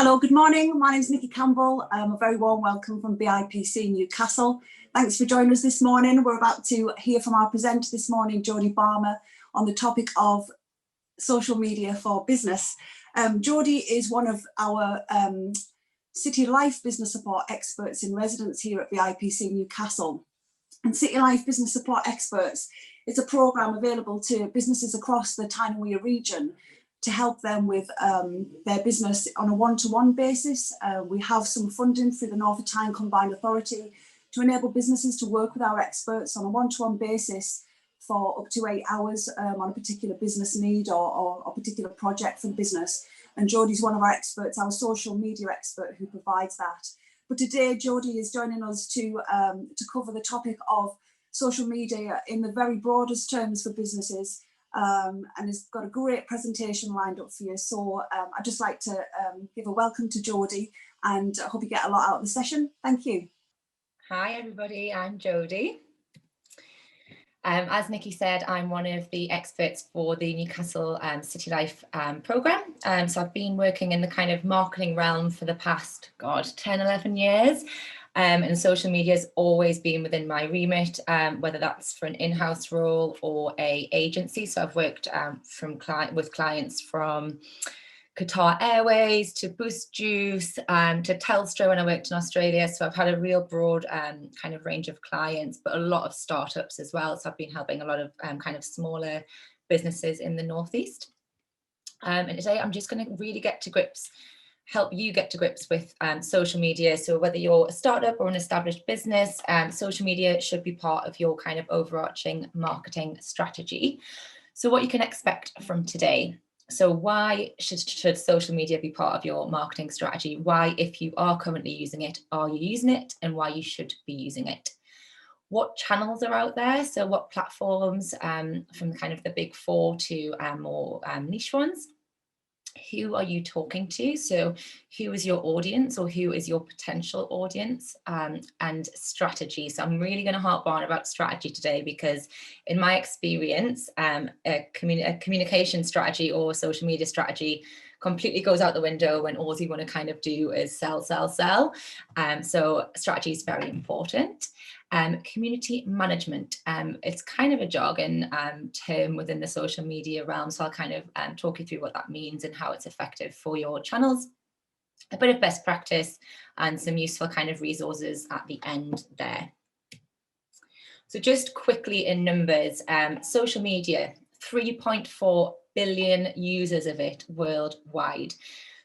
Hello, good morning. My name is Nikki Campbell. A very warm welcome from BIPC Newcastle. Thanks for joining us this morning. We're about to hear from our presenter this morning, Jodie Barmer, on the topic of social media for business. Jodie is one of our City Life business support experts in residence here at BIPC Newcastle. And City Life Business Support Experts is a programme available to businesses across the Tyne and Wear region to help them with their business on a one-to-one basis. We have some funding through the North of Tyne Combined Authority to enable businesses to work with our experts on a one-to-one basis for up to 8 hours on a particular business need or a particular project for the business. And Jodie's one of our experts, our social media expert who provides that. But today, Jodie is joining us to cover the topic of social media in the very broadest terms for businesses. And has got a great presentation lined up for you. So I'd just like to give a welcome to Jodie and I hope you get a lot out of the session. Thank you. Hi everybody, I'm Jodie. As Nikki said, I'm one of the experts for the Newcastle City Life programme. So I've been working in the kind of marketing realm for the past, 10, 11 years. And social media has always been within my remit, whether that's for an in-house role or a agency. So I've worked with clients from Qatar Airways to Boost Juice to Telstra when I worked in Australia. So I've had a real broad kind of range of clients, but a lot of startups as well. So I've been helping a lot of kind of smaller businesses in the Northeast. And today I'm just going to really help you get to grips with social media. So whether you're a startup or an established business, social media should be part of your kind of overarching marketing strategy. So what you can expect from today. So why should social media be part of your marketing strategy? Why, if you are currently using it, are you using it? And why you should be using it? What channels are out there? So what platforms from kind of the big four to more niche ones? Who are you talking to? So who is your audience or who is your potential audience, and strategy. So I'm really going to harp on about strategy today because in my experience, a communication strategy or social media strategy completely goes out the window when all you want to kind of do is sell. So strategy is very important. Community management, it's kind of a jargon term within the social media realm. So I'll kind of talk you through what that means and how it's effective for your channels, a bit of best practice and some useful kind of resources at the end there. So just quickly in numbers, social media, 3.4 billion users of it worldwide.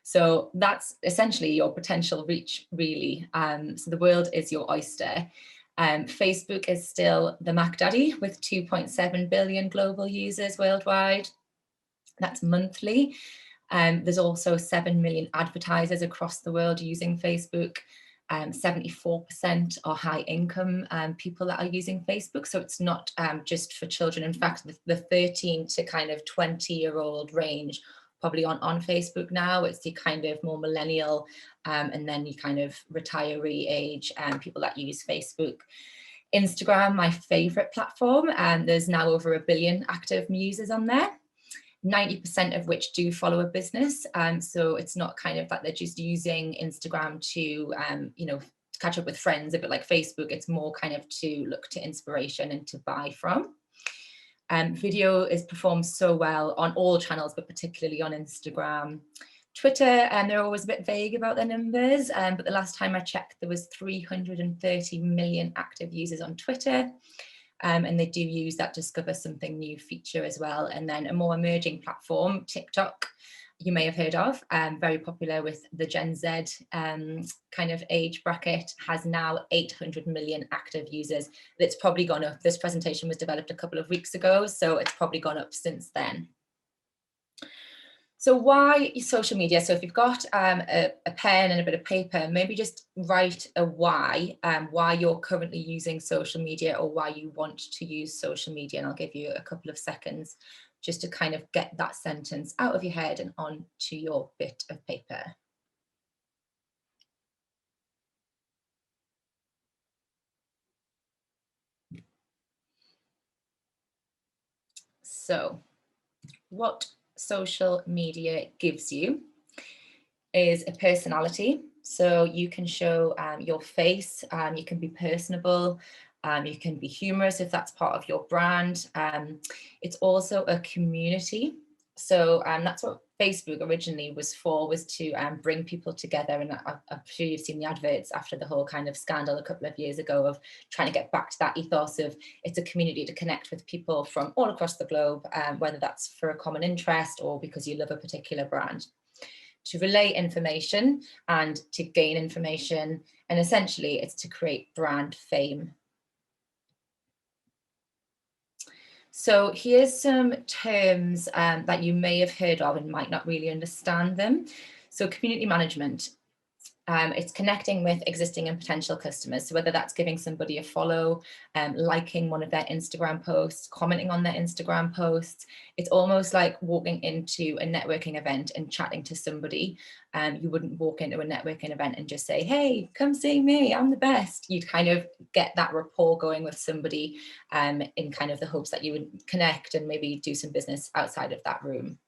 So that's essentially your potential reach, really. So the world is your oyster. Facebook is still the Mac Daddy with 2.7 billion global users worldwide. That's monthly. There's also 7 million advertisers across the world using Facebook. 74% are high income people that are using Facebook. So it's not just for children. In fact, the 13 to kind of 20-year-old range probably on Facebook now. It's the kind of more millennial and then you kind of retiree age people that use Facebook. Instagram, my favorite platform, there's now over 1 billion active users on there, 90% of which do follow a business. So it's not kind of that they're just using Instagram to, to catch up with friends, a bit like Facebook. It's more kind of to look to inspiration and to buy from. Video is performed so well on all channels, but particularly on Instagram. Twitter, and they're always a bit vague about their numbers, but the last time I checked, there was 330 million active users on Twitter, and they do use that Discover Something New feature as well. And then a more emerging platform, TikTok, you may have heard of, very popular with the Gen Z kind of age bracket, has now 800 million active users. It's probably gone up. This presentation was developed a couple of weeks ago, so it's probably gone up since then. So why social media? So if you've got a pen and a bit of paper, maybe just write a why you're currently using social media or why you want to use social media. And I'll give you a couple of seconds just to kind of get that sentence out of your head and onto your bit of paper. So what social media gives you is a personality. So you can show your face, you can be personable, you can be humorous if that's part of your brand. It's also a community. So that's what Facebook originally was for, was to bring people together. And I'm sure you've seen the adverts after the whole kind of scandal a couple of years ago of trying to get back to that ethos of it's a community to connect with people from all across the globe, whether that's for a common interest or because you love a particular brand. To relay information and to gain information. And essentially it's to create brand fame. So here's some terms that you may have heard of and might not really understand them. So community management. It's connecting with existing and potential customers. So whether that's giving somebody a follow, liking one of their Instagram posts, commenting on their Instagram posts, it's almost like walking into a networking event and chatting to somebody. You wouldn't walk into a networking event and just say, hey, come see me, I'm the best. You'd kind of get that rapport going with somebody in kind of the hopes that you would connect and maybe do some business outside of that room.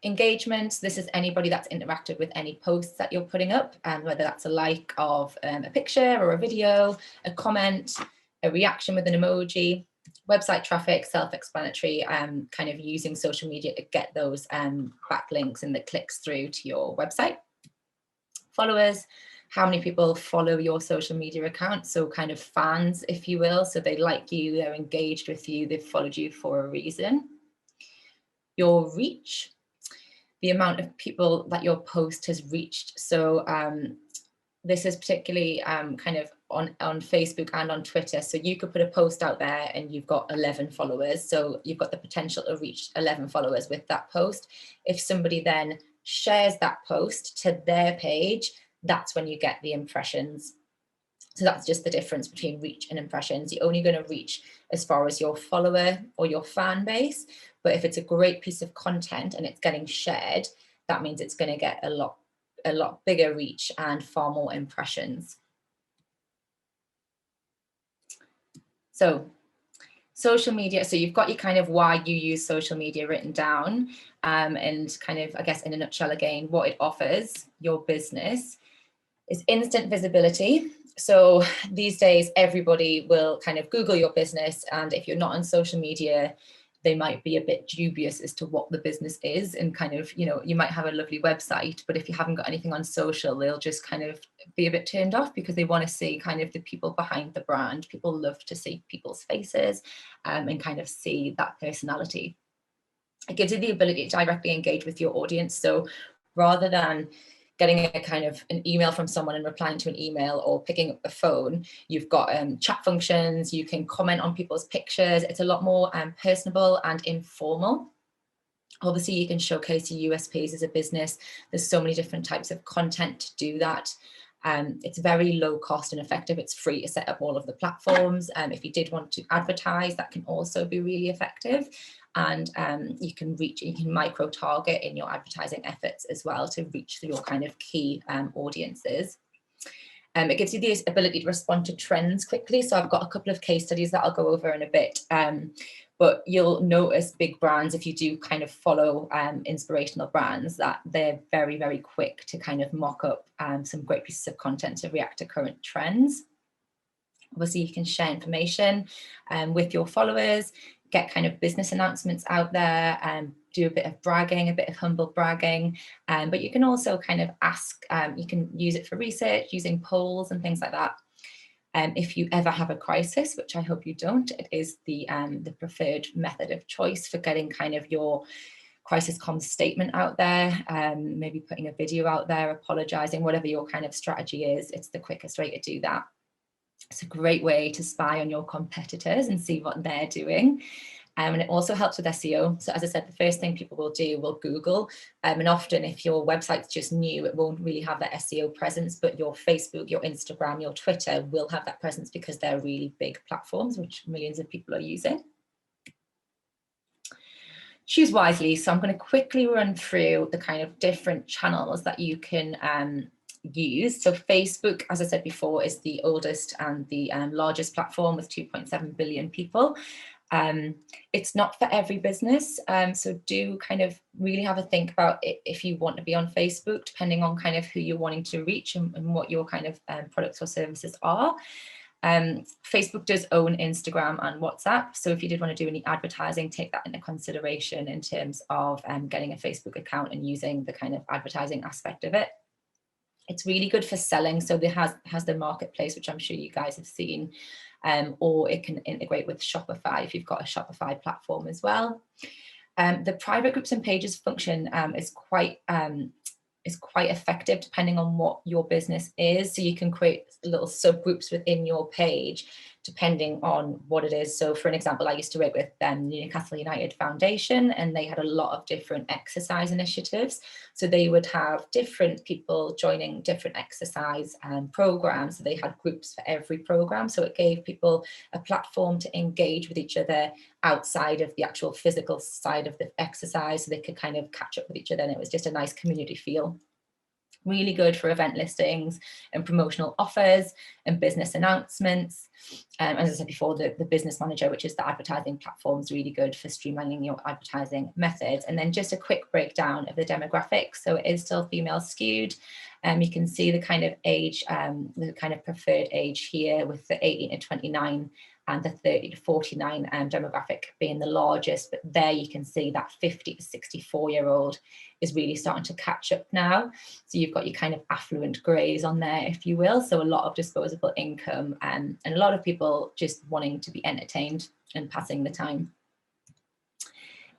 Engagement, this is anybody that's interacted with any posts that you're putting up, and whether that's a like of a picture or a video, a comment, a reaction with an emoji. Website traffic, self-explanatory, kind of using social media to get those backlinks and the clicks through to your website. Followers, how many people follow your social media account, so kind of fans, if you will, so they like you, they're engaged with you, they've followed you for a reason. Your reach, the amount of people that your post has reached. So this is particularly kind of on Facebook and on Twitter. So you could put a post out there and you've got 11 followers. So you've got the potential to reach 11 followers with that post. If somebody then shares that post to their page, that's when you get the impressions. So that's just the difference between reach and impressions. You're only going to reach as far as your follower or your fan base. But if it's a great piece of content and it's getting shared, that means it's going to get a lot bigger reach and far more impressions. So social media, so you've got your kind of why you use social media written down, and kind of, I guess, in a nutshell again, what it offers your business is instant visibility. So these days, everybody will kind of Google your business, and if you're not on social media, they might be a bit dubious as to what the business is, and kind of, you know, you might have a lovely website, but if you haven't got anything on social, they'll just kind of be a bit turned off because they want to see kind of the people behind the brand. People love to see people's faces and kind of see that personality. It gives you the ability to directly engage with your audience. So rather than getting a kind of an email from someone and replying to an email or picking up the phone, you've got chat functions, you can comment on people's pictures. It's a lot more personable and informal. Obviously, you can showcase your USPs as a business. There's so many different types of content to do that. It's very low cost and effective. It's free to set up all of the platforms. If you did want to advertise, that can also be really effective. And you can micro target in your advertising efforts as well to reach your kind of key audiences. It gives you the ability to respond to trends quickly. So I've got a couple of case studies that I'll go over in a bit. But you'll notice big brands, if you do kind of follow inspirational brands, that they're very, very quick to kind of mock up some great pieces of content to react to current trends. Obviously, you can share information with your followers, get kind of business announcements out there, and do a bit of bragging, a bit of humble bragging. But you can also kind of ask, you can use it for research, using polls and things like that. If you ever have a crisis, which I hope you don't, it is the preferred method of choice for getting kind of your crisis comms statement out there, maybe putting a video out there, apologizing, whatever your kind of strategy is, it's the quickest way to do that. It's a great way to spy on your competitors and see what they're doing. And it also helps with SEO. So as I said, the first thing people will do will Google. And often if your website's just new, it won't really have that SEO presence, but your Facebook, your Instagram, your Twitter will have that presence because they're really big platforms, which millions of people are using. Choose wisely. So I'm going to quickly run through the kind of different channels that you can use. So Facebook, as I said before, is the oldest and the largest platform with 2.7 billion people. It's not for every business, so do kind of really have a think about it if you want to be on Facebook, depending on kind of who you're wanting to reach and what your kind of products or services are. Facebook does own Instagram and WhatsApp, so if you did want to do any advertising, take that into consideration in terms of getting a Facebook account and using the kind of advertising aspect of it. It's really good for selling, so there has the marketplace, which I'm sure you guys have seen, or it can integrate with Shopify if you've got a Shopify platform as well. The private groups and pages function is quite effective depending on what your business is. So you can create little subgroups within your page depending on what it is. So for an example, I used to work with Newcastle United Foundation, and they had a lot of different exercise initiatives. So they would have different people joining different exercise programs. So they had groups for every program. So it gave people a platform to engage with each other outside of the actual physical side of the exercise, so they could kind of catch up with each other, and it was just a nice community feel. Really good for event listings and promotional offers and business announcements. As I said before, the business manager, which is the advertising platform, is really good for streamlining your advertising methods. And then just a quick breakdown of the demographics. So it is still female skewed. You can see the kind of age, the kind of preferred age here, with the 18 to 29 and the 30 to 49 demographic being the largest. But there you can see that 50 to 64-year-old is really starting to catch up now. So you've got your kind of affluent greys on there, if you will. So a lot of disposable income and a lot of people just wanting to be entertained and passing the time.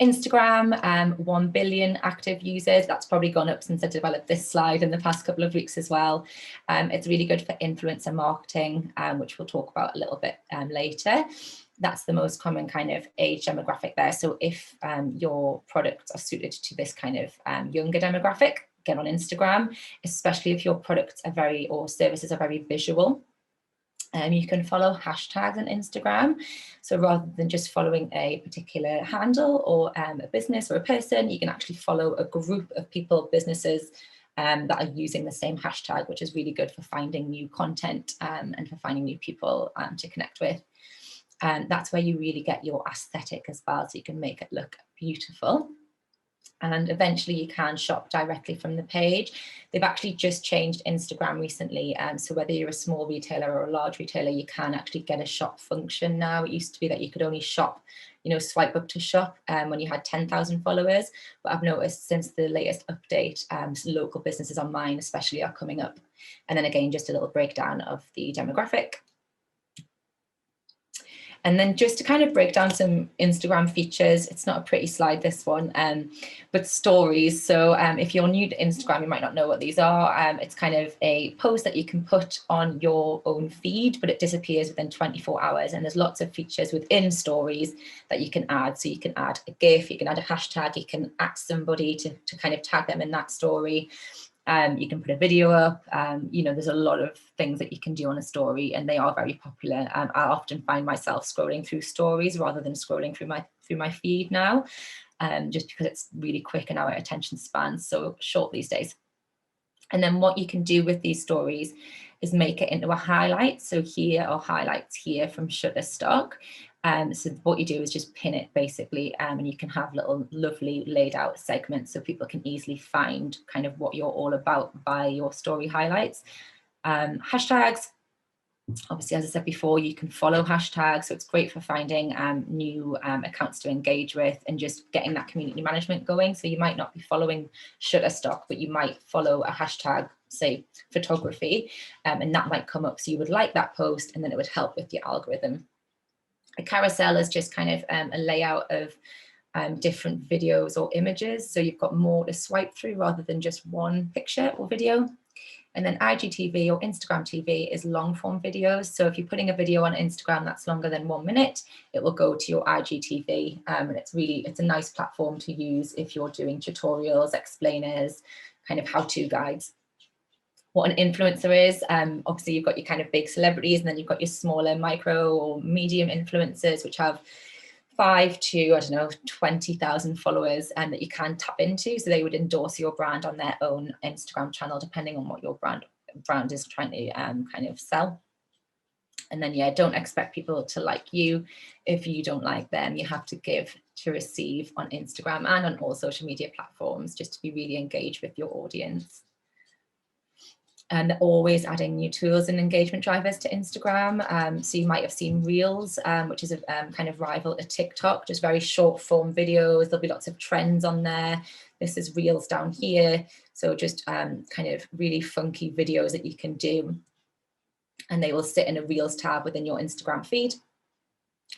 Instagram, 1 billion active users. That's probably gone up since I developed this slide in the past couple of weeks as well. It's really good for influencer marketing, which we'll talk about a little bit later. That's the most common kind of age demographic there. So if your products are suited to this kind of younger demographic, get on Instagram, especially if your products are or services are very visual. You can follow hashtags on Instagram. So rather than just following a particular handle or a business or a person, you can actually follow a group of people, businesses that are using the same hashtag, which is really good for finding new content and for finding new people to connect with. And that's where you really get your aesthetic as well, so you can make it look beautiful. And eventually you can shop directly from the page. They've actually just changed Instagram recently. So whether you're a small retailer or a large retailer, you can actually get a shop function now. It used to be that you could only shop, swipe up to shop when you had 10,000 followers. But I've noticed since the latest update, local businesses on mine especially are coming up. And then again, just a little breakdown of the demographic. And then just to kind of break down some Instagram features, it's not a pretty slide, this one, but stories. So if you're new to Instagram, you might not know what these are. It's kind of a post that you can put on your own feed, but it disappears within 24 hours. And there's lots of features within stories that you can add. So you can add a GIF, you can add a hashtag, you can ask somebody to kind of tag them in that story. You can put a video up, there's a lot of things that you can do on a story, and they are very popular. I often find myself scrolling through stories rather than scrolling through my feed now, just because it's really quick and our attention span's so short these days. And then what you can do with these stories is make it into a highlight. So here are highlights here from Shutterstock. So what you do is just pin it basically, and you can have little lovely laid out segments so people can easily find kind of what you're all about by your story highlights. Hashtags, obviously, as I said before, you can follow hashtags, so it's great for finding new accounts to engage with and just getting that community management going. So you might not be following Shutterstock, but you might follow a hashtag, say photography, and that might come up. So you would like that post, and then it would help with your algorithm. A carousel is just kind of a layout of different videos or images. So you've got more to swipe through rather than just one picture or video. And then IGTV or Instagram TV is long form videos. So if you're putting a video on Instagram that's longer than 1 minute, it will go to your IGTV. And it's a nice platform to use if you're doing tutorials, explainers, kind of how-to guides. What an influencer is, obviously you've got your kind of big celebrities, and then you've got your smaller micro or medium influencers, which have 5 to 20,000 followers and that you can tap into. So they would endorse your brand on their own Instagram channel, depending on what your brand is trying to kind of sell. And then, yeah, don't expect people to like you if you don't like them. You have to give to receive on Instagram and on all social media platforms, just to be really engaged with your audience. And they're always adding new tools and engagement drivers to Instagram. So you might have seen Reels, which is a kind of rival to TikTok, just very short form videos. There'll be lots of trends on there. This is Reels down here. So just kind of really funky videos that you can do. And they will sit in a Reels tab within your Instagram feed.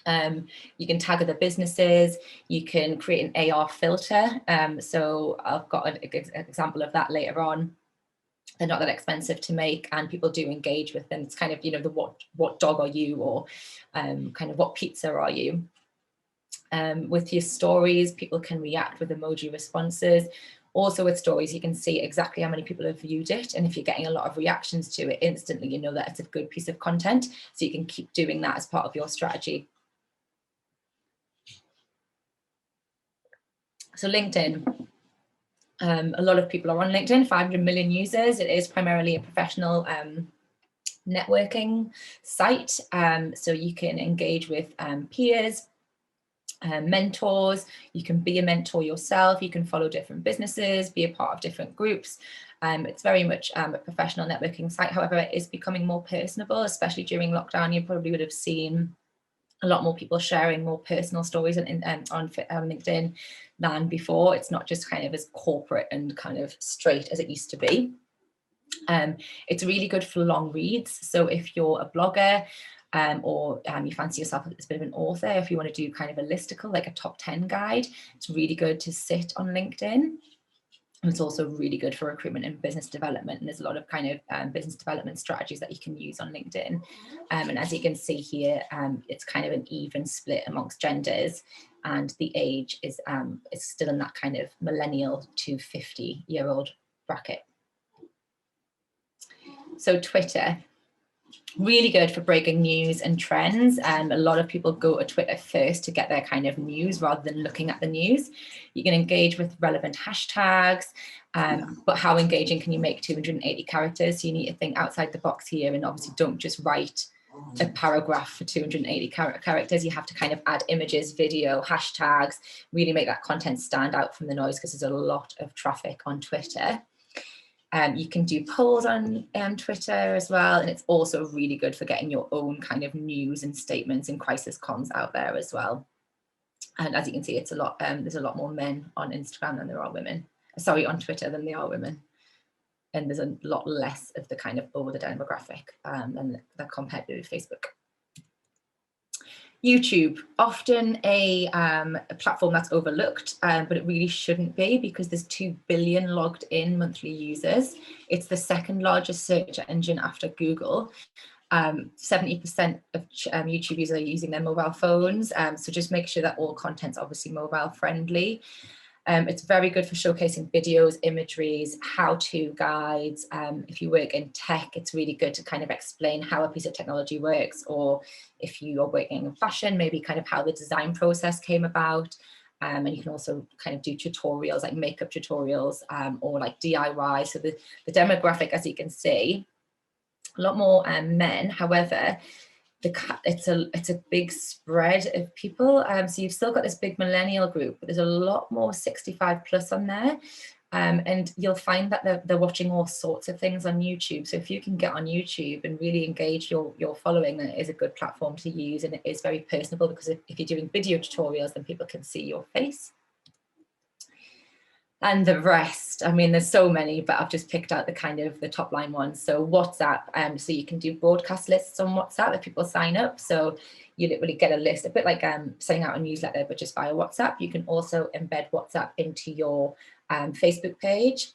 You can tag other businesses. You can create an AR filter. So I've got an example of that later on. They're not that expensive to make, and people do engage with them. It's kind of, you know, the what dog are you, or kind of what pizza are you. With your stories, people can react with emoji responses. Also with stories, you can see exactly how many people have viewed it. And if you're getting a lot of reactions to it instantly, you know that it's a good piece of content. So you can keep doing that as part of your strategy. So LinkedIn. A lot of people are on LinkedIn, 500 million users. It is primarily a professional networking site. So you can engage with peers, mentors. You can be a mentor yourself. You can follow different businesses, be a part of different groups. It's very much a professional networking site. However, it is becoming more personable, especially during lockdown. You probably would have seen a lot more people sharing more personal stories on LinkedIn than before. It's not just kind of as corporate and kind of straight as it used to be. It's really good for long reads. So if you're a blogger, or you fancy yourself as a bit of an author, if you want to do kind of a listicle, like a top 10 guide, it's really good to sit on LinkedIn. And it's also really good for recruitment and business development. And there's a lot of kind of business development strategies that you can use on LinkedIn. And as you can see here, it's kind of an even split amongst genders, and the age is still in that kind of millennial to 50-year-old bracket. So Twitter. Really good for breaking news and trends. A lot of people go to Twitter first to get their kind of news rather than looking at the news. You can engage with relevant hashtags, but how engaging can you make 280 characters? So you need to think outside the box here, and obviously don't just write a paragraph for 280 characters. You have to kind of add images, video, hashtags, really make that content stand out from the noise, because there's a lot of traffic on Twitter. You can do polls on Twitter as well, and it's also really good for getting your own kind of news and statements and crisis comms out there as well. And as you can see, it's a lot. There's a lot more men on Instagram than there are women. Sorry, on Twitter than there are women, and there's a lot less of the kind of older demographic than compared to Facebook. YouTube, often a platform that's overlooked, but it really shouldn't be, because there's 2 billion logged in monthly users. It's the second largest search engine after Google. 70% of YouTube users are using their mobile phones. So just make sure that all content's obviously mobile friendly. It's very good for showcasing videos, imageries, how-to guides. If you work in tech, it's really good to kind of explain how a piece of technology works, or if you are working in fashion, maybe kind of how the design process came about. And you can also kind of do tutorials, like makeup tutorials, or like DIY. So the demographic, as you can see, a lot more men. However, it's a big spread of people. So you've still got this big millennial group, but there's a lot more 65 plus on there. And you'll find that they're watching all sorts of things on YouTube. So if you can get on YouTube and really engage your following, then it is a good platform to use, and it is very personable, because if you're doing video tutorials, then people can see your face. And the rest, I mean, there's so many, but I've just picked out the kind of the top line ones. So WhatsApp, so you can do broadcast lists on WhatsApp if people sign up. So you literally get a list, a bit like sending out a newsletter, but just via WhatsApp. You can also embed WhatsApp into your Facebook page.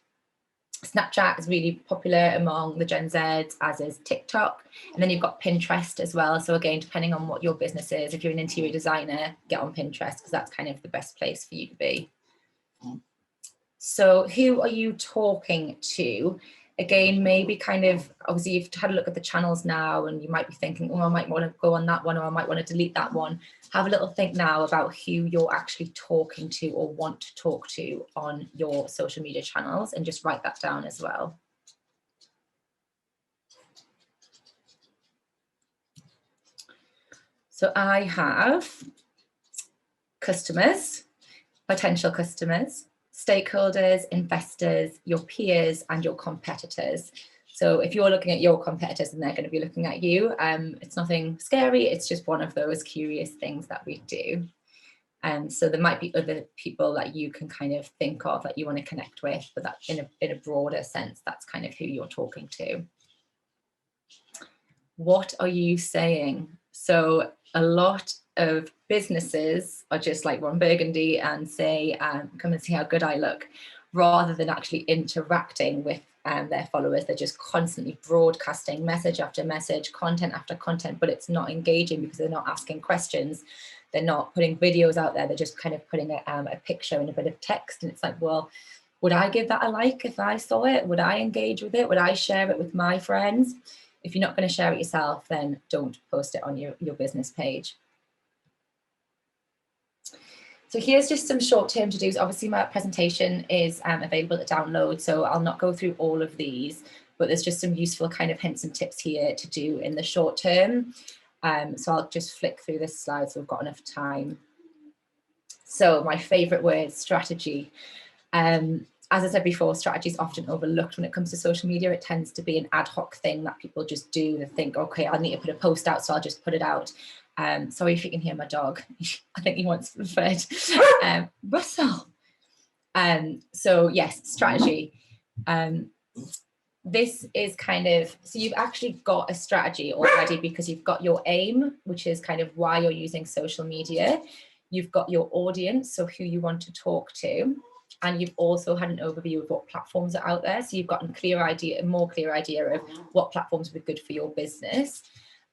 Snapchat is really popular among the Gen Zs, as is TikTok. And then you've got Pinterest as well. So again, depending on what your business is, if you're an interior designer, get on Pinterest, because that's kind of the best place for you to be. So who are you talking to? Again, maybe kind of, obviously you've had a look at the channels now, and you might be thinking, oh, I might want to go on that one, or I might want to delete that one. Have a little think now about who you're actually talking to or want to talk to on your social media channels, and just write that down as well. So I have customers, potential customers, stakeholders, investors, your peers, and your competitors. So if you're looking at your competitors and they're going to be looking at you, it's nothing scary. It's just one of those curious things that we do. So there might be other people that you can kind of think of that you want to connect with, but that in a broader sense, that's kind of who you're talking to. What are you saying? So a lot of businesses are just like Ron Burgundy and say, come and see how good I look, rather than actually interacting with their followers. They're just constantly broadcasting message after message, content after content, but it's not engaging because they're not asking questions. They're not putting videos out there. They're just kind of putting a picture and a bit of text. And it's like, well, would I give that a like if I saw it? Would I engage with it? Would I share it with my friends? If you're not going to share it yourself, then don't post it on your business page. So here's just some short-term to-dos. Obviously, my presentation is available to download, so I'll not go through all of these, but there's just some useful kind of hints and tips here to do in the short term. So I'll just flick through this slide so we've got enough time. So my favorite word, strategy. As I said before, strategy is often overlooked when it comes to social media. It tends to be an ad hoc thing that people just do. They think, okay, I need to put a post out, so I'll just put it out. Sorry if you can hear my dog. I think he wants to be fed. Russell. So yes, strategy. This is kind of, so you've actually got a strategy already because you've got your aim, which is kind of why you're using social media. You've got your audience, so who you want to talk to. And you've also had an overview of what platforms are out there. So you've got a more clear idea of what platforms would be good for your business.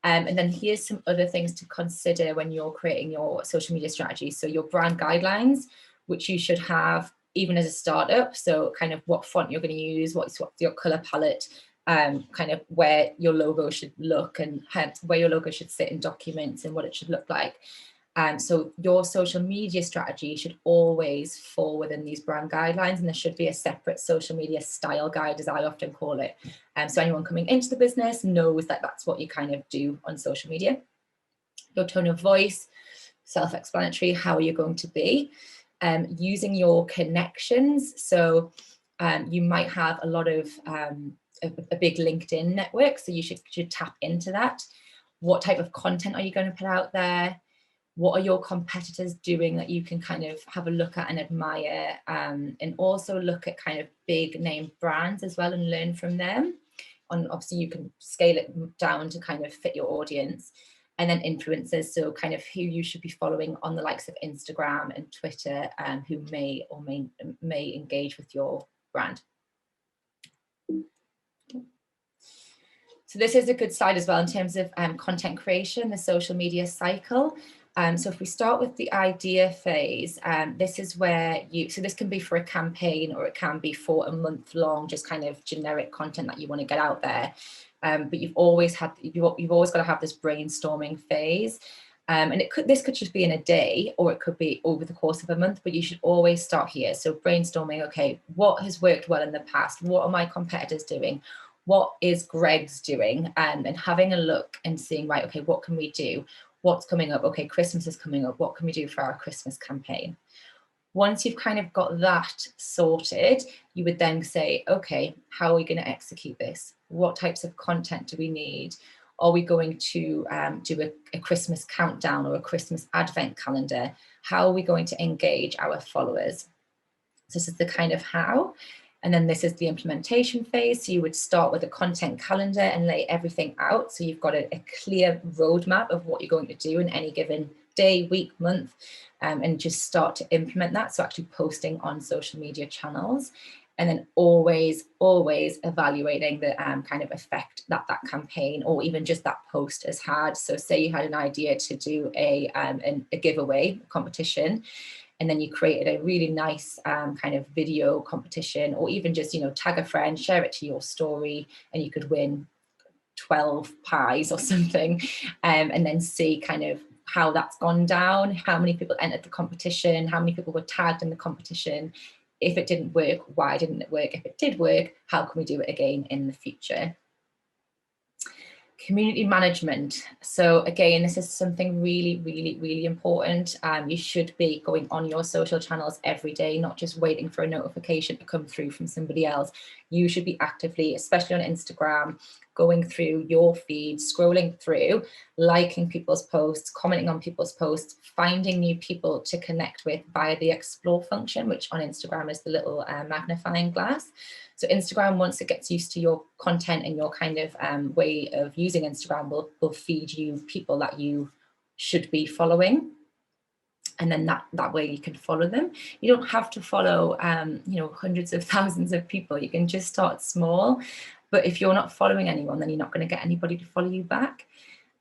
And then here's some other things to consider when you're creating your social media strategy. So your brand guidelines, which you should have even as a startup. So kind of what font you're going to use, what's your color palette, kind of where your logo should look and where your logo should sit in documents and what it should look like. So your social media strategy should always fall within these brand guidelines, and there should be a separate social media style guide, as I often call it. So anyone coming into the business knows that that's what you kind of do on social media. Your tone of voice, self-explanatory, how are you going to be? Using your connections. So you might have a lot of a big LinkedIn network, so you should tap into that. What type of content are you going to put out there? What are your competitors doing that you can kind of have a look at and admire, and also look at kind of big name brands as well and learn from them. Obviously you can scale it down to kind of fit your audience. And then influencers, so kind of who you should be following on the likes of Instagram and Twitter, who may or may engage with your brand. So this is a good slide as well in terms of content creation, the social media cycle. So if we start with the idea phase, this is where so this can be for a campaign, or it can be for a month long, just kind of generic content that you want to get out there. But you've always got to have this brainstorming phase. And this could just be in a day, or it could be over the course of a month, but you should always start here. So brainstorming, okay, what has worked well in the past? What are my competitors doing? What is Greg's doing? And having a look and seeing, right, okay, what can we do? What's coming up? Okay, Christmas is coming up. What can we do for our Christmas campaign? Once you've kind of got that sorted, you would then say, okay, how are we going to execute this? What types of content do we need? Are we going to do a Christmas countdown or a Christmas advent calendar? How are we going to engage our followers? So this is the kind of how. And then this is the implementation phase. So you would start with a content calendar and lay everything out. So you've got a clear roadmap of what you're going to do in any given day, week, month, and just start to implement that. So actually posting on social media channels, and then always evaluating the kind of effect that campaign or even just that post has had. So say you had an idea to do a giveaway competition, and then you created a really nice kind of video competition, or even just, tag a friend, share it to your story, and you could win 12 pies or something, and then see kind of how that's gone down, how many people entered the competition, how many people were tagged in the competition. If it didn't work, why didn't it work? If it did work, how can we do it again in the future? Community management. So again, this is something really, really, really important. You should be going on your social channels every day, not just waiting for a notification to come through from somebody else. You should be actively, especially on Instagram, going through your feed, scrolling through, liking people's posts, commenting on people's posts, finding new people to connect with via the explore function, which on Instagram is the little magnifying glass. So Instagram, once it gets used to your content and your kind of way of using Instagram, will feed you people that you should be following. And then that way you can follow them. You don't have to follow, you know, hundreds of thousands of people. You can just start small. But if you're not following anyone, then you're not going to get anybody to follow you back.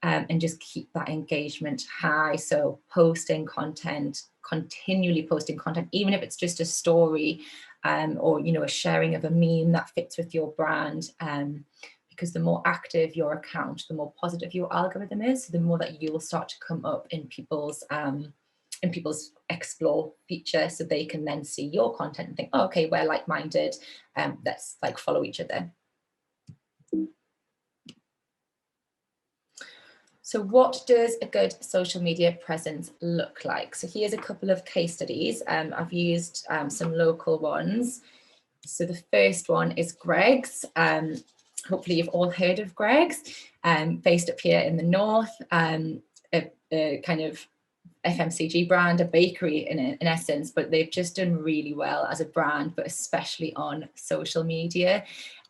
And just keep that engagement high. So posting content, continually posting content, even if it's just a story or, you know, a sharing of a meme that fits with your brand. Because the more active your account, the more positive your algorithm is, the more that you'll start to come up in people's explore feature, so they can then see your content and think, oh, okay, we're like-minded, let's like follow each other. So what does a good social media presence look like? So here's a couple of case studies. I've used some local ones. So the first one is Greg's. Hopefully you've all heard of Greg's, based up here in the north, a kind of FMCG brand, a bakery in essence, but they've just done really well as a brand, but especially on social media.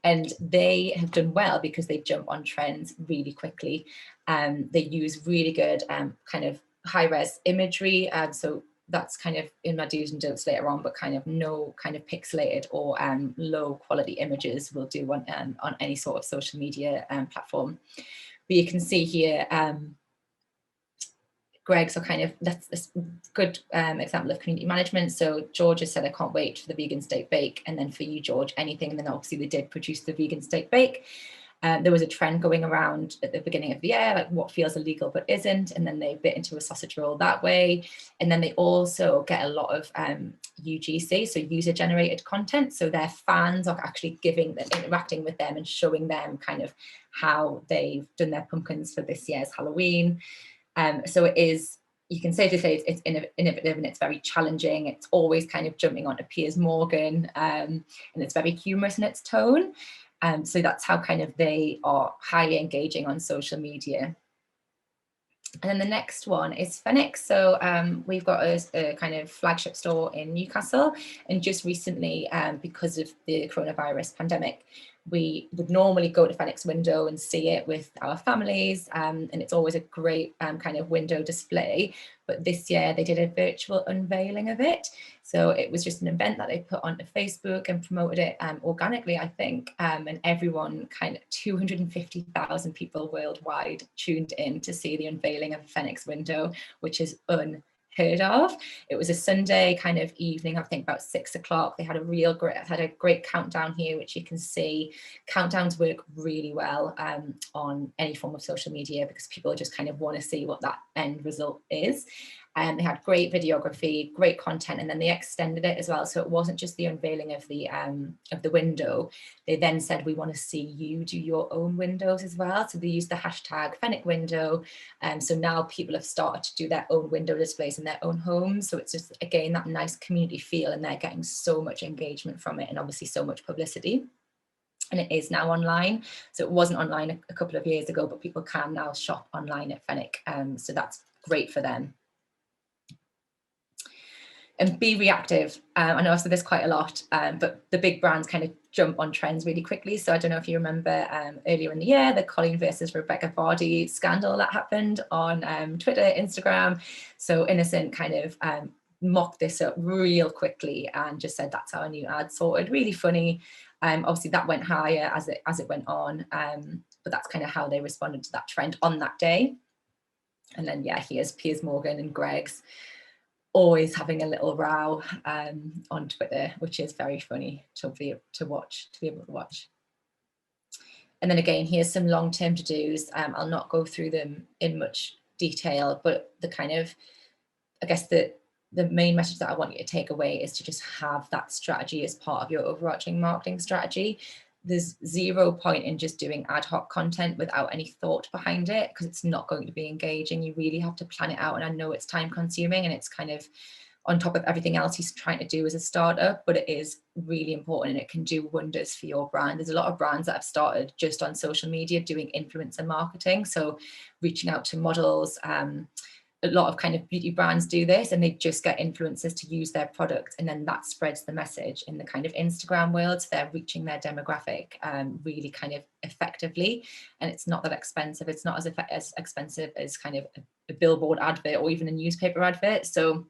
And they have done well because they jump on trends really quickly. They use really good kind of high-res imagery. So that's kind of in my do's and don'ts later on, but kind of no kind of pixelated or low quality images will do on any sort of social media platform. But you can see here, Greg's are kind of, that's a good example of community management. So George has said, I can't wait for the vegan steak bake. And then for you, George, anything. And then obviously they did produce the vegan steak bake. There was a trend going around at the beginning of the year, like what feels illegal but isn't. And then they bit into a sausage roll that way. And then they also get a lot of UGC, so user generated content. So their fans are actually interacting with them and showing them kind of how they've done their pumpkins for this year's Halloween. So it is, you can safely say it's innovative and it's very challenging. It's always kind of jumping onto Piers Morgan, and it's very humorous in its tone. So that's how kind of they are highly engaging on social media. And then the next one is Fennec. So we've got a kind of flagship store in Newcastle, and just recently, because of the coronavirus pandemic, we would normally go to Fennec's window and see it with our families, and it's always a great kind of window display. But this year they did a virtual unveiling of it. So it was just an event that they put onto Facebook and promoted it organically, I think. And everyone, kind of 250,000 people worldwide tuned in to see the unveiling of Fennec's window, which is unheard of. It was a Sunday kind of evening, I think about 6 o'clock. They had a great countdown here, which you can see. Countdowns work really well on any form of social media because people just kind of want to see what that end result is. And they had great videography, great content, and then they extended it as well. So it wasn't just the unveiling of the window. They then said, we want to see you do your own windows as well. So they used the hashtag Fennec window. So now people have started to do their own window displays in their own homes. So it's just, again, that nice community feel, and they're getting so much engagement from it and obviously so much publicity. And it is now online. So it wasn't online a couple of years ago, but people can now shop online at Fennec. So that's great for them. And be reactive. I know I've said this quite a lot, but the big brands kind of jump on trends really quickly. So I don't know if you remember earlier in the year, the Colleen versus Rebecca Vardy scandal that happened on Twitter, Instagram. So Innocent kind of mocked this up real quickly and just said that's our new ad sorted. Really funny. Obviously that went higher as it went on, but that's kind of how they responded to that trend on that day. And then yeah, here's Piers Morgan and Greg's always having a little row on Twitter, which is very funny to be able to watch. And then again, here's some long-term to-dos. I'll not go through them in much detail, but the kind of, I guess the main message that I want you to take away is to just have that strategy as part of your overarching marketing strategy. there's zero point in just doing ad hoc content without any thought behind it, because it's not going to be engaging. You really have to plan it out. And I know it's time consuming and it's kind of on top of everything else he's trying to do as a startup, but it is really important and it can do wonders for your brand. There's a lot of brands that have started just on social media doing influencer marketing. So reaching out to models, a lot of kind of beauty brands do this, and they just get influencers to use their product, and then that spreads the message in the kind of Instagram world. So they're reaching their demographic really kind of effectively, and it's not that expensive. It's not as expensive as kind of a billboard advert or even a newspaper advert. So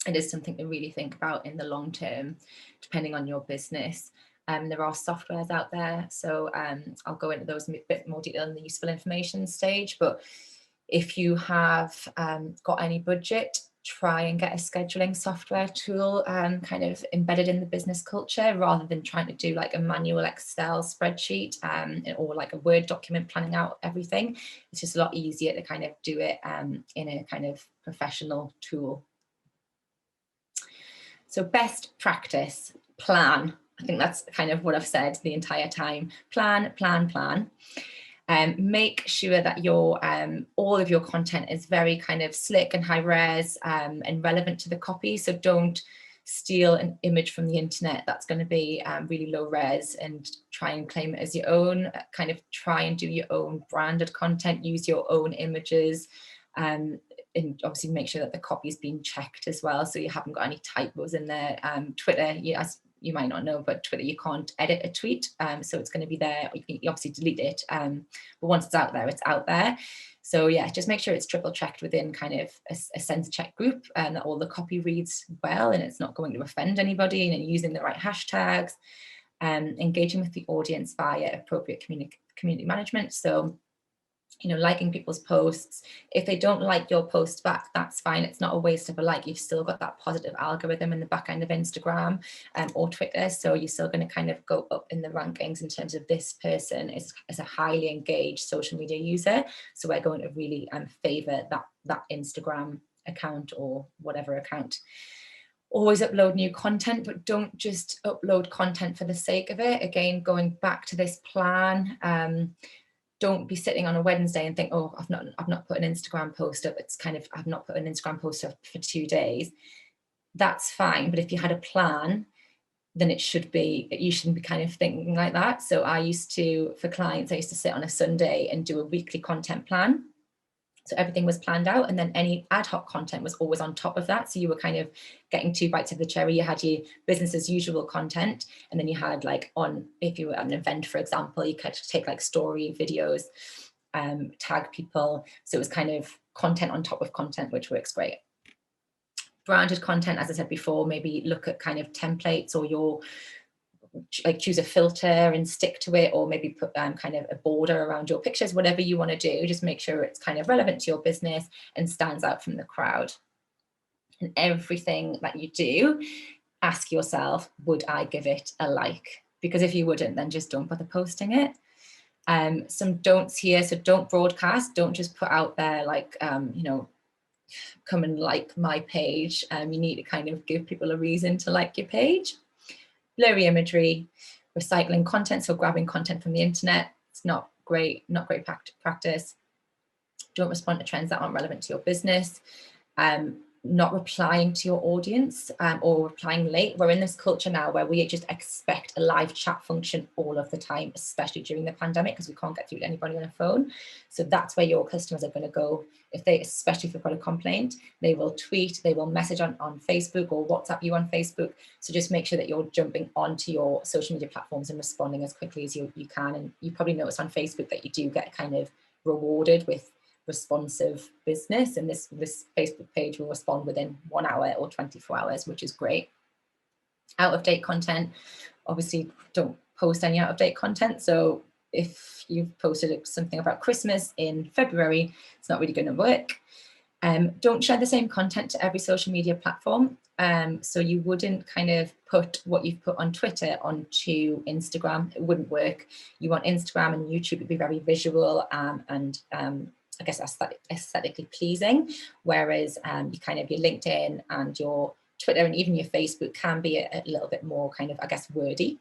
it is something to really think about in the long term, depending on your business. There are softwares out there, so I'll go into those in a bit more detail in the useful information stage. But if you have got any budget, try and get a scheduling software tool kind of embedded in the business culture, rather than trying to do like a manual Excel spreadsheet or like a Word document planning out everything. It's just a lot easier to kind of do it in a kind of professional tool. So best practice, plan. I think that's kind of what I've said the entire time. Plan, plan, plan. Make sure that your all of your content is very kind of slick and high res and relevant to the copy. So don't steal an image from the internet that's going to be really low res and try and claim it as your own. Kind of try and do your own branded content, use your own images, and obviously make sure that the copy is being checked as well, so you haven't got any typos in there. Twitter, as you might not know, but Twitter, you can't edit a tweet, so it's going to be there. You obviously delete it, but once it's out there, it's out there. So yeah, just make sure it's triple checked within kind of a sense check group, and that all the copy reads well and it's not going to offend anybody, and using the right hashtags, engaging with the audience via appropriate community management. So, you know, liking people's posts. If they don't like your post back, that's fine. It's not a waste of a like. You've still got that positive algorithm in the back end of Instagram or Twitter. So you're still going to kind of go up in the rankings in terms of this person is a highly engaged social media user. So we're going to really favor that Instagram account or whatever account. Always upload new content, but don't just upload content for the sake of it. Again, going back to this plan, don't be sitting on a Wednesday and think, oh, I've not put an Instagram post up. It's kind of, I've not put an Instagram post up for 2 days. That's fine. But if you had a plan, then you shouldn't be kind of thinking like that. So I used to, for clients, I used to sit on a Sunday and do a weekly content plan. So everything was planned out, and then any ad hoc content was always on top of that. So you were kind of getting 2 bites of the cherry. You had your business as usual content, and then you had like if you were at an event, for example, you could take like story videos, tag people. So it was kind of content on top of content, which works great. Branded content, as I said before, maybe look at kind of templates, or choose a filter and stick to it, or maybe put kind of a border around your pictures, whatever you want to do. Just make sure it's kind of relevant to your business and stands out from the crowd. And everything that you do, ask yourself, would I give it a like? Because if you wouldn't, then just don't bother posting it. Some don'ts here. So don't broadcast. Don't just put out there like, you know, come and like my page. You need to kind of give people a reason to like your page. Blurry imagery, recycling content, so grabbing content from the internet. It's not great practice. Don't respond to trends that aren't relevant to your business. Not replying to your audience or replying late. We're in this culture now where we just expect a live chat function all of the time, especially during the pandemic, because we can't get through to anybody on a phone. So that's where your customers are going to go. Especially if they've got a complaint, they will tweet, they will message on Facebook or WhatsApp you on Facebook. So just make sure that you're jumping onto your social media platforms and responding as quickly as you can. And you probably noticed on Facebook that you do get kind of rewarded with responsive business, and this Facebook page will respond within 1 hour or 24 hours, which is great. Out of date content, obviously don't post any out of date content. So if you've posted something about Christmas in February, it's not really going to work. Don't share the same content to every social media platform. So you wouldn't kind of put what you've put on Twitter onto Instagram. It wouldn't work. You want Instagram and YouTube to be very visual and I guess aesthetically pleasing, whereas you kind of your LinkedIn and your Twitter and even your Facebook can be a little bit more kind of, I guess, wordy.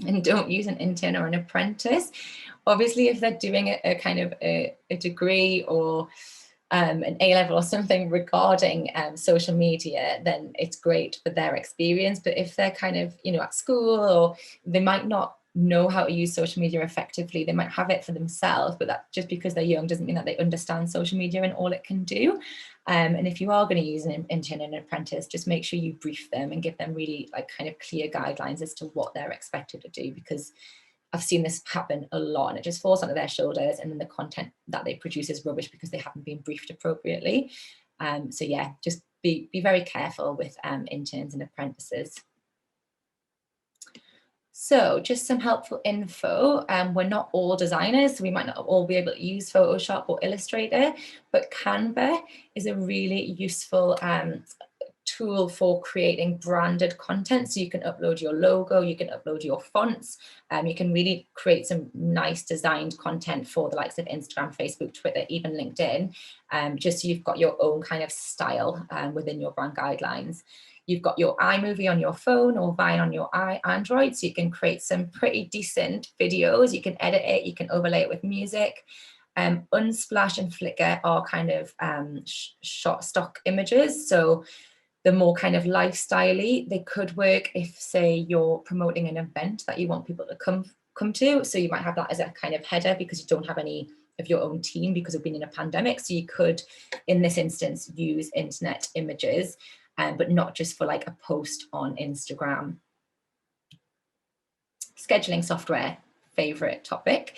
and don't use an intern or an apprentice. Obviously, if they're doing a kind of a degree or an A-level or something regarding social media, then it's great for their experience. But if they're kind of, you know, at school, or they might not know how to use social media effectively, they might have it for themselves, but that just because they're young doesn't mean that they understand social media and all it can do. And if you are going to use an intern and an apprentice, just make sure you brief them and give them really like kind of clear guidelines as to what they're expected to do, because I've seen this happen a lot and it just falls onto their shoulders, and then the content that they produce is rubbish because they haven't been briefed appropriately. So yeah, just be very careful with interns and apprentices. So just some helpful info. We're not all designers, so we might not all be able to use Photoshop or Illustrator, but Canva is a really useful tool for creating branded content. So you can upload your logo, you can upload your fonts, you can really create some nice designed content for the likes of Instagram, Facebook, Twitter, even LinkedIn, just so you've got your own kind of style within your brand guidelines. You've got your iMovie on your phone or Vine on your Android, so you can create some pretty decent videos. You can edit it, you can overlay it with music. Unsplash and Flickr are kind of shot stock images, so the more kind of lifestyle-y. They could work if, say, you're promoting an event that you want people to come to. So you might have that as a kind of header because you don't have any of your own team because we've been in a pandemic. So you could, in this instance, use internet images, but not just for like a post on Instagram. Scheduling software, favorite topic.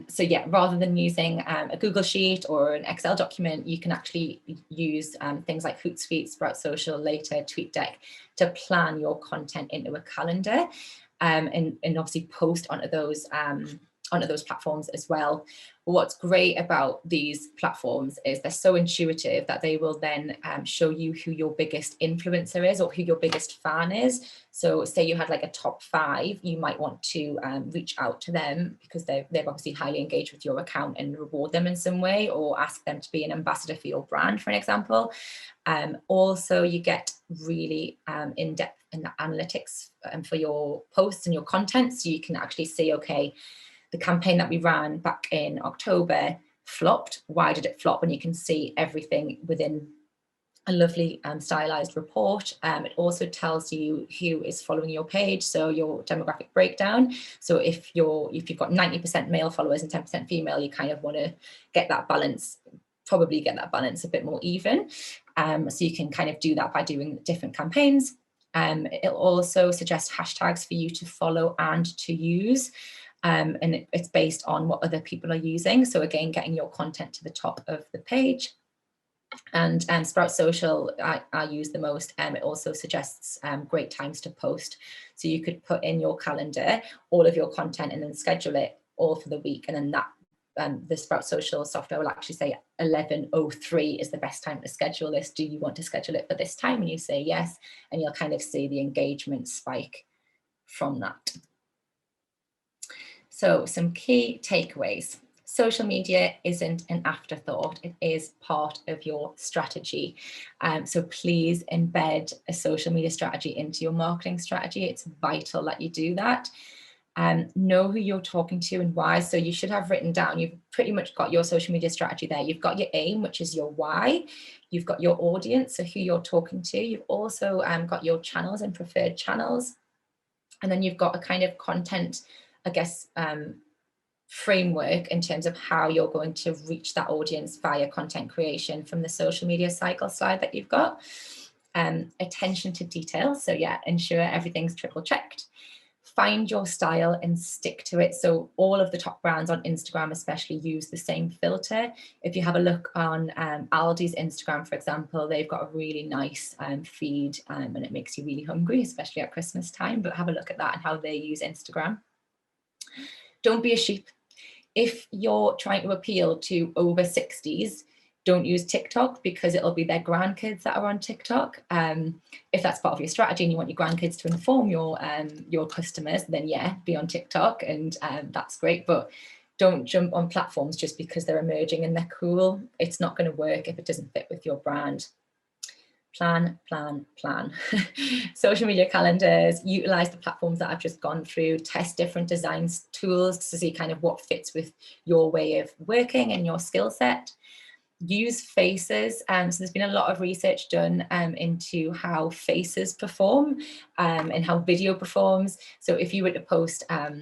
So yeah, rather than using a Google Sheet or an Excel document, you can actually use things like Hootsuite, Sprout Social, Later, TweetDeck to plan your content into a calendar, and obviously post onto those platforms as well. What's great about these platforms is they're so intuitive that they will then show you who your biggest influencer is or who your biggest fan is. So say you had like a top 5, you might want to reach out to them because they've obviously highly engaged with your account and reward them in some way, or ask them to be an ambassador for your brand, for an example. Also, you get really in-depth analytics for your posts and your content, so you can actually see, okay, the campaign that we ran back in October flopped. Why did it flop? And you can see everything within a lovely stylized report. It also tells you who is following your page, so your demographic breakdown. So if you've got 90% male followers and 10% female, you kind of want to get that balance, probably get that balance a bit more even. So you can kind of do that by doing different campaigns. It'll also suggest hashtags for you to follow and to use. And it's based on what other people are using. So again, getting your content to the top of the page. And Sprout Social, I use the most. It also suggests great times to post. So you could put in your calendar all of your content and then schedule it all for the week. And then that the Sprout Social software will actually say 11:03 is the best time to schedule this. Do you want to schedule it for this time? And you say yes, and you'll kind of see the engagement spike from that. So some key takeaways. Social media isn't an afterthought, it is part of your strategy. So please embed a social media strategy into your marketing strategy. It's vital that you do that. Know who you're talking to and why. So you should have written down, you've pretty much got your social media strategy there. You've got your aim, which is your why. You've got your audience, so who you're talking to. You've also got your channels and preferred channels. And then you've got a kind of content, I guess, framework in terms of how you're going to reach that audience via content creation from the social media cycle slide that you've got. Attention to detail. So yeah, ensure everything's triple checked. Find your style and stick to it. So all of the top brands on Instagram especially use the same filter. If you have a look on Aldi's Instagram, for example, they've got a really nice feed, and it makes you really hungry, especially at Christmas time, but have a look at that and how they use Instagram. Don't be a sheep. If you're trying to appeal to over 60s, don't use TikTok because it'll be their grandkids that are on TikTok. If that's part of your strategy and you want your grandkids to inform your customers, then yeah, be on TikTok, and that's great. But don't jump on platforms just because they're emerging and they're cool. It's not going to work if it doesn't fit with your brand. plan, plan, plan. Social media calendars, utilize the platforms that I've just gone through, test different designs tools to see kind of what fits with your way of working and your skill set. Use faces, so there's been a lot of research done into how faces perform and how video performs. So if you were to post I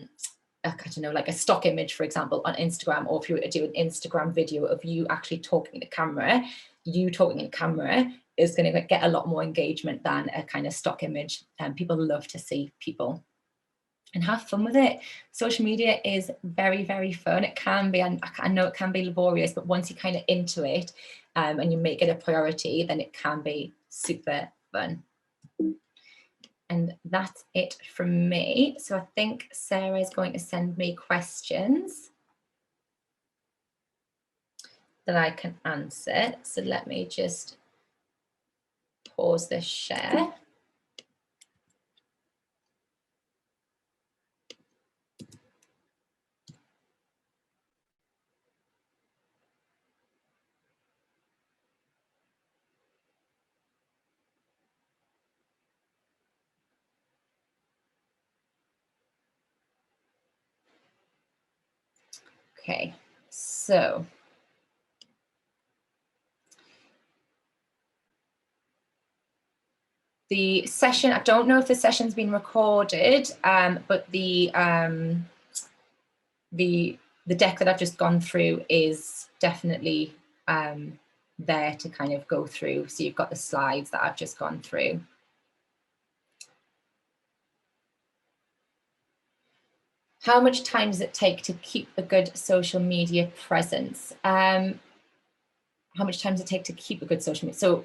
don't know, like a stock image, for example, on Instagram, or if you were to do an Instagram video of you actually talking to camera, you talking in camera is going to get a lot more engagement than a kind of stock image. And people love to see people. And have fun with it. Social media is very, very fun. It can be, and I know it can be laborious, but once you're kind of into it and you make it a priority, then it can be super fun. And that's it from me. So I think Sarah is going to send me questions that I can answer. So let me just pause this share. Okay, so the session, I don't know if the session's been recorded, but the deck that I've just gone through is definitely there to kind of go through. So you've got the slides that I've just gone through. How much time does it take to keep a good social media presence? How much time does it take to keep a good social media? So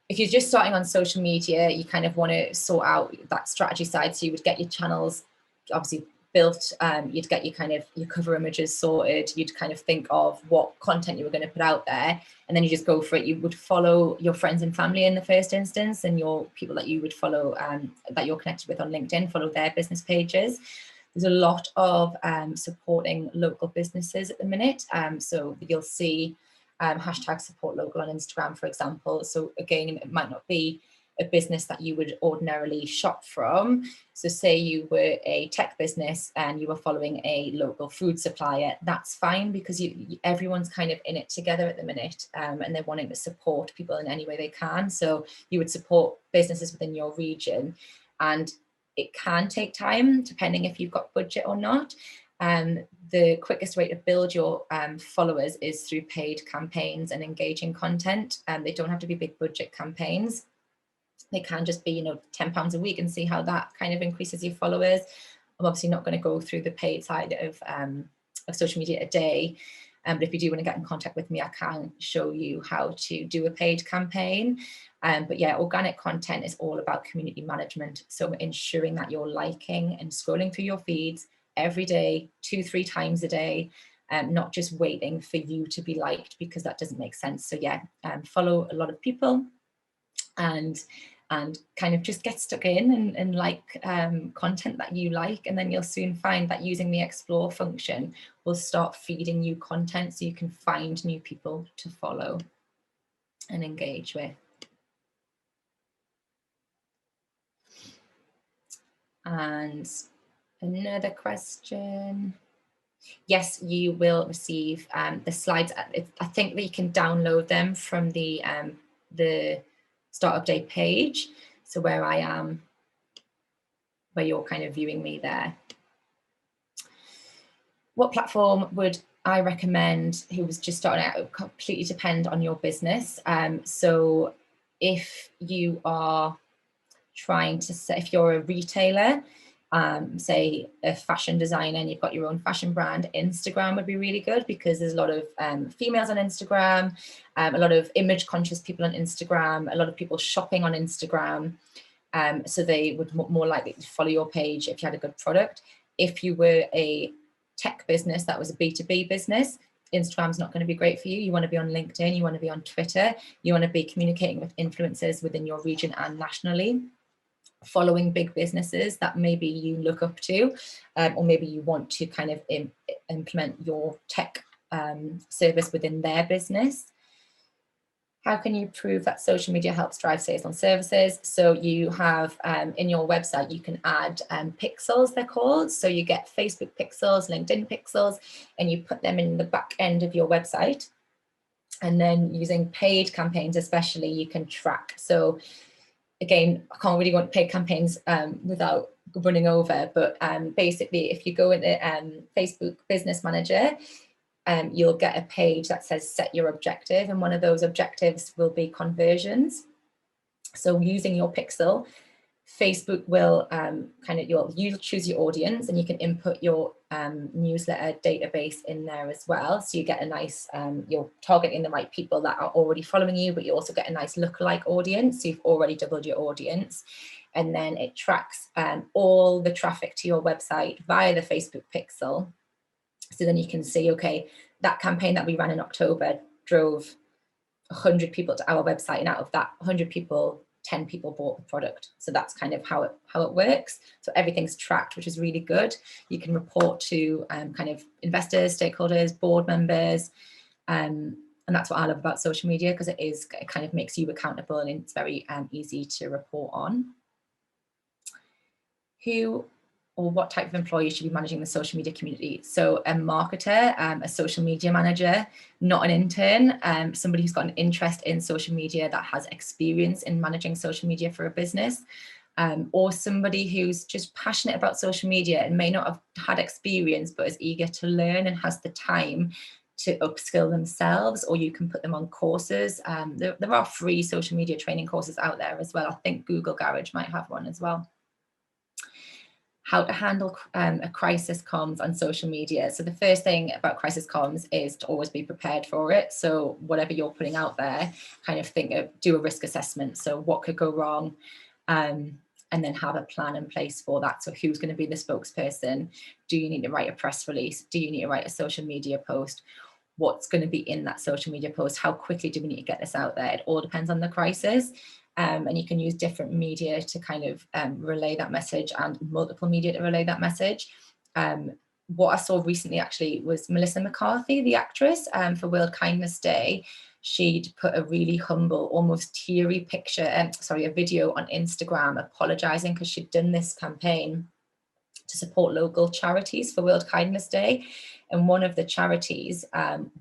if you're just starting on social media, you kind of want to sort out that strategy side. So you would get your channels obviously built, you'd get your kind of your cover images sorted, you'd kind of think of what content you were going to put out there, and then you just go for it. You would follow your friends and family in the first instance, and your people that you would follow, that you're connected with on LinkedIn, follow their business pages. There's a lot of supporting local businesses at the minute. So you'll see hashtag support local on Instagram, for example. So again, it might not be a business that you would ordinarily shop from. So say you were a tech business and you were following a local food supplier, that's fine, because everyone's kind of in it together at the minute, and they're wanting to support people in any way they can. So you would support businesses within your region, and it can take time depending if you've got budget or not. The quickest way to build your followers is through paid campaigns and engaging content. They don't have to be big budget campaigns. They can just be, £10 a week, and see how that kind of increases your followers. I'm obviously not going to go through the paid side of social media a day. But if you do want to get in contact with me, I can show you how to do a paid campaign. But yeah, organic content is all about community management. So ensuring that you're liking and scrolling through your feeds every day, 2-3 times a day, not just waiting for you to be liked, because that doesn't make sense. So yeah, follow a lot of people and kind of just get stuck in and like content that you like, and then you'll soon find that using the explore function will start feeding you content so you can find new people to follow and engage with. And another question. Yes, you will receive the slides. I think that you can download them from the Startup Day page. So where I am, where you're kind of viewing me there. What platform would I recommend who was just starting out? It would completely depend on your business. So if you are trying to say, if you're a retailer, say a fashion designer, and you've got your own fashion brand, Instagram would be really good, because there's a lot of females on Instagram, a lot of image conscious people on Instagram, a lot of people shopping on Instagram. So they would more likely to follow your page if you had a good product. If you were a tech business that was a B2B business, Instagram's not going to be great for you. You want to be on LinkedIn, you want to be on Twitter, you want to be communicating with influencers within your region and nationally, following big businesses that maybe you look up to, or maybe you want to kind of implement your tech service within their business. How can you prove that social media helps drive sales on services? So you have in your website, you can add pixels, they're called. So you get Facebook pixels, LinkedIn pixels, and you put them in the back end of your website. And then using paid campaigns, especially, you can track. So again, I can't really want paid campaigns without running over, but basically, if you go into Facebook Business Manager, you'll get a page that says set your objective, and one of those objectives will be conversions. So using your pixel, Facebook will you'll choose your audience, and you can input your newsletter database in there as well. So you get a nice, you're targeting the right people that are already following you, but you also get a nice lookalike audience. So you've already doubled your audience. And then it tracks all the traffic to your website via the Facebook pixel. So then you can see, okay, that campaign that we ran in October drove 100 people to our website, and out of that 100 people, 10 people bought the product. So that's kind of how it works. So everything's tracked, which is really good. You can report to kind of investors, stakeholders, board members, and that's what I love about social media, because it kind of makes you accountable, and it's very easy to report on. Who or what type of employee should be managing the social media community? So a marketer, a social media manager, not an intern, somebody who's got an interest in social media that has experience in managing social media for a business, or somebody who's just passionate about social media and may not have had experience but is eager to learn and has the time to upskill themselves, or you can put them on courses. There are free social media training courses out there as well. I think Google Garage might have one as well. How to handle a crisis comms on social media. So the first thing about crisis comms is to always be prepared for it. So whatever you're putting out there, kind of do a risk assessment. So what could go wrong, and then have a plan in place for that. So who's going to be the spokesperson? Do you need to write a press release? Do you need to write a social media post? What's going to be in that social media post? How quickly do we need to get this out there? It all depends on the crisis. And you can use different media to kind of relay that message, and multiple media to relay that message. What I saw recently actually was Melissa McCarthy, the actress, for World Kindness Day. She'd put a really humble, almost teary picture, a video on Instagram apologizing because she'd done this campaign to support local charities for World Kindness Day. And one of the charities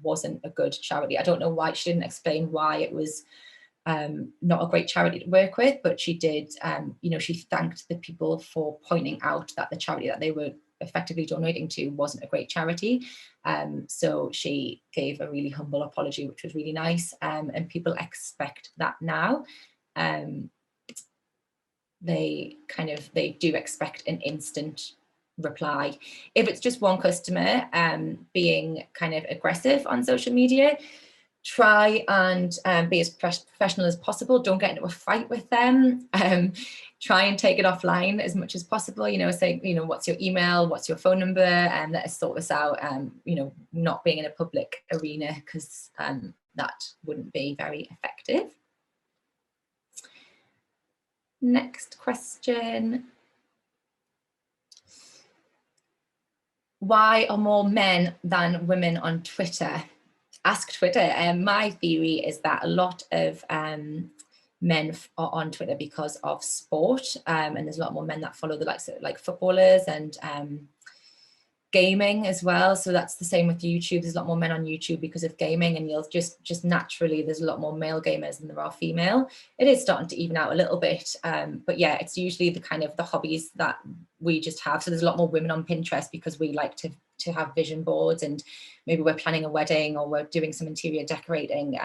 wasn't a good charity. I don't know why. She didn't explain why it was not a great charity to work with, but she did, she thanked the people for pointing out that the charity that they were effectively donating to wasn't a great charity. So she gave a really humble apology, which was really nice. And people expect that now. They do expect an instant reply. If it's just one customer being kind of aggressive on social media, try and be as professional as possible. Don't get into a fight with them. Try and take it offline as much as possible. Say, what's your email? What's your phone number? And let us sort this out. Not being in a public arena, because that wouldn't be very effective. Next question. Why are more men than women on Twitter? Ask Twitter. My theory is that a lot of men are on Twitter because of sport, and there's a lot more men that follow the likes of like footballers and gaming as well. So that's the same with YouTube. There's a lot more men on YouTube because of gaming, and you'll just naturally, there's a lot more male gamers than there are female. It is starting to even out a little bit, but yeah, it's usually the kind of the hobbies that we just have. So there's a lot more women on Pinterest because we like to have vision boards, and maybe we're planning a wedding, or we're doing some interior decorating,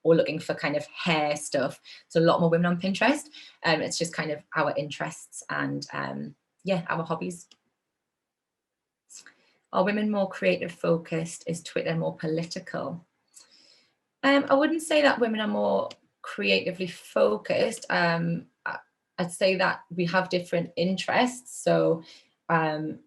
or looking for kind of hair stuff. So a lot more women on Pinterest. It's just kind of our interests and our hobbies. Are women more creative focused? Is Twitter more political? I wouldn't say that women are more creatively focused. I'd say that we have different interests. So as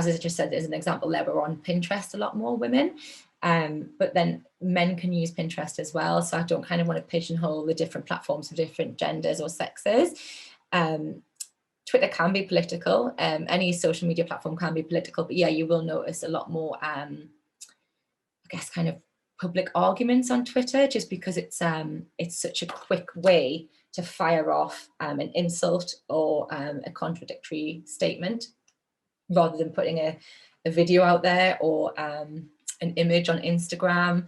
I just said, there's an example there, we're on Pinterest a lot more women. But then men can use Pinterest as well. So I don't kind of want to pigeonhole the different platforms for different genders or sexes. Twitter can be political. Any social media platform can be political, but yeah, you will notice a lot more, kind of public arguments on Twitter, just because it's such a quick way to fire off an insult or a contradictory statement, rather than putting a video out there or an image on Instagram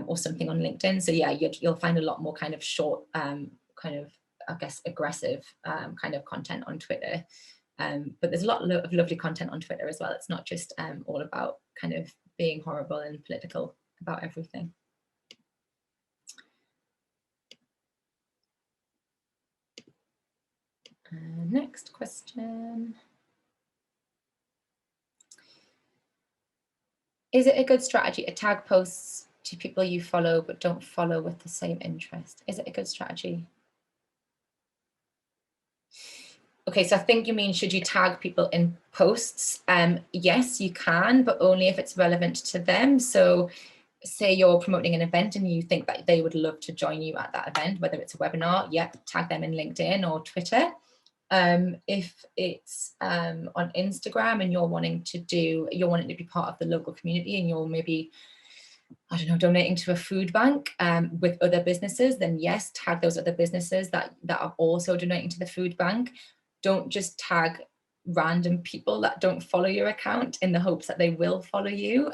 or something on LinkedIn. So yeah, you'll find a lot more kind of short, kind of, I guess, aggressive kind of content on Twitter. But there's a lot of lovely content on Twitter as well. It's not just all about kind of being horrible and political about everything. Next question. Is it a good strategy to tag posts to people you follow but don't follow with the same interest? Is it a good strategy? Okay, so I think you mean, should you tag people in posts? Yes, you can, but only if it's relevant to them. So say you're promoting an event and you think that they would love to join you at that event, whether it's a webinar, tag them in LinkedIn or Twitter. If it's on Instagram and you're wanting to be part of the local community, and you're maybe, I don't know, donating to a food bank with other businesses, then yes, tag those other businesses that are also donating to the food bank. Don't just tag random people that don't follow your account in the hopes that they will follow you.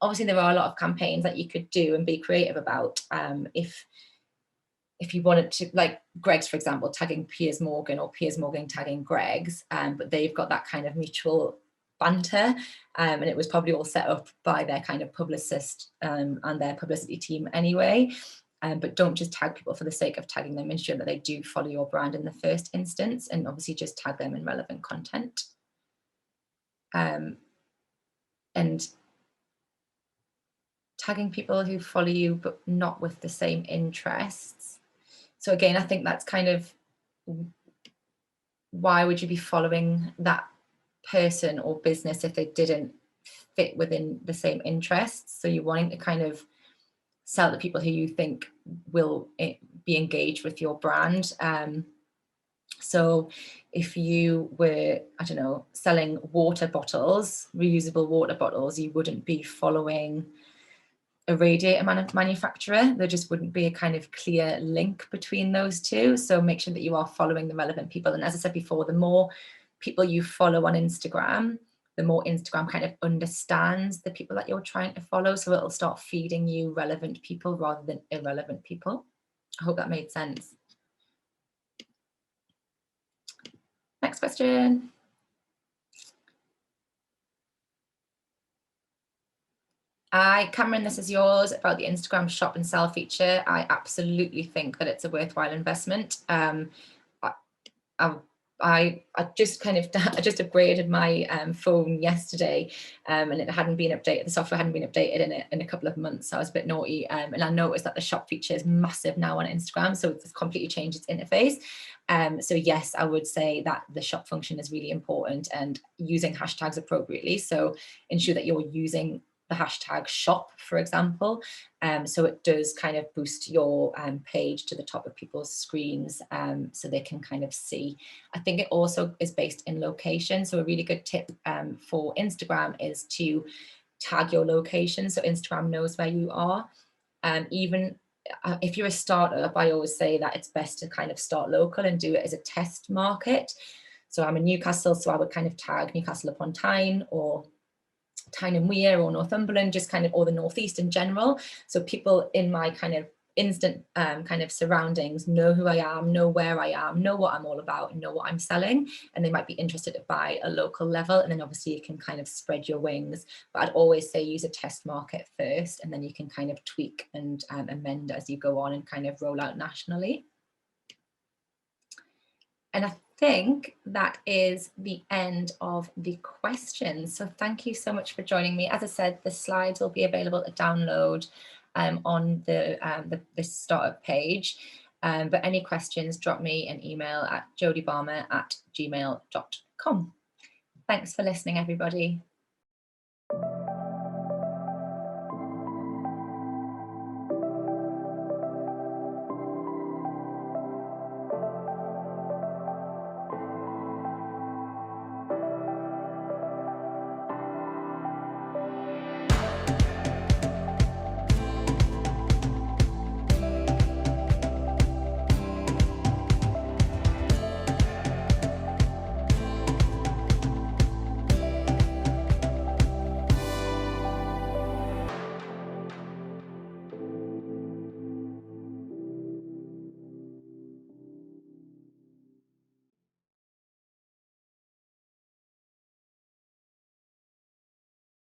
Obviously, there are a lot of campaigns that you could do and be creative about. If you wanted to, like Greg's, for example, tagging Piers Morgan, or Piers Morgan tagging Greg's, but they've got that kind of mutual banter, and it was probably all set up by their kind of publicist and their publicity team anyway. But don't just tag people for the sake of tagging them. Ensure that they do follow your brand in the first instance, and obviously just tag them in relevant content. And tagging people who follow you but not with the same interests. So again, I think that's kind of, why would you be following that person or business if they didn't fit within the same interests? So you're wanting to kind of sell to people who you think will be engaged with your brand. So if you were, I don't know, selling water bottles, reusable water bottles, you wouldn't be following a radiator manufacturer. There just wouldn't be a kind of clear link between those two. So make sure that you are following the relevant people. And as I said before, the more people you follow on Instagram, the more Instagram kind of understands the people that you're trying to follow. So it'll start feeding you relevant people rather than irrelevant people. I hope that made sense. Next question. Cameron, this is yours, about the Instagram shop and sell feature. I absolutely think that it's a worthwhile investment. I just upgraded my phone yesterday, and it hadn't been updated. The software hadn't been updated in a couple of months. So I was a bit naughty, and I noticed that the shop feature is massive now on Instagram. So it's completely changed its interface. So yes, I would say that the shop function is really important, and using hashtags appropriately. So ensure that you're using the hashtag shop, for example, so it does kind of boost your page to the top of people's screens, so they can kind of see. I think it also is based in location. So a really good tip for Instagram is to tag your location, so Instagram knows where you are. Even if you're a startup, I always say that it's best to kind of start local and do it as a test market. So I'm in Newcastle, so I would kind of tag Newcastle upon Tyne, or Tyne and Wear, or Northumberland, just kind of, or the Northeast in general. So people in my kind of instant kind of surroundings know who I am, know where I am, know what I'm all about, know what I'm selling, and they might be interested to buy a local level. And then obviously you can kind of spread your wings. But I'd always say use a test market first, and then you can kind of tweak and amend as you go on and kind of roll out nationally. And I think that is the end of the questions. So thank you so much for joining me. As I said, the slides will be available to download on the startup page. But any questions, drop me an email at jodiebarmer@gmail.com. Thanks for listening, everybody.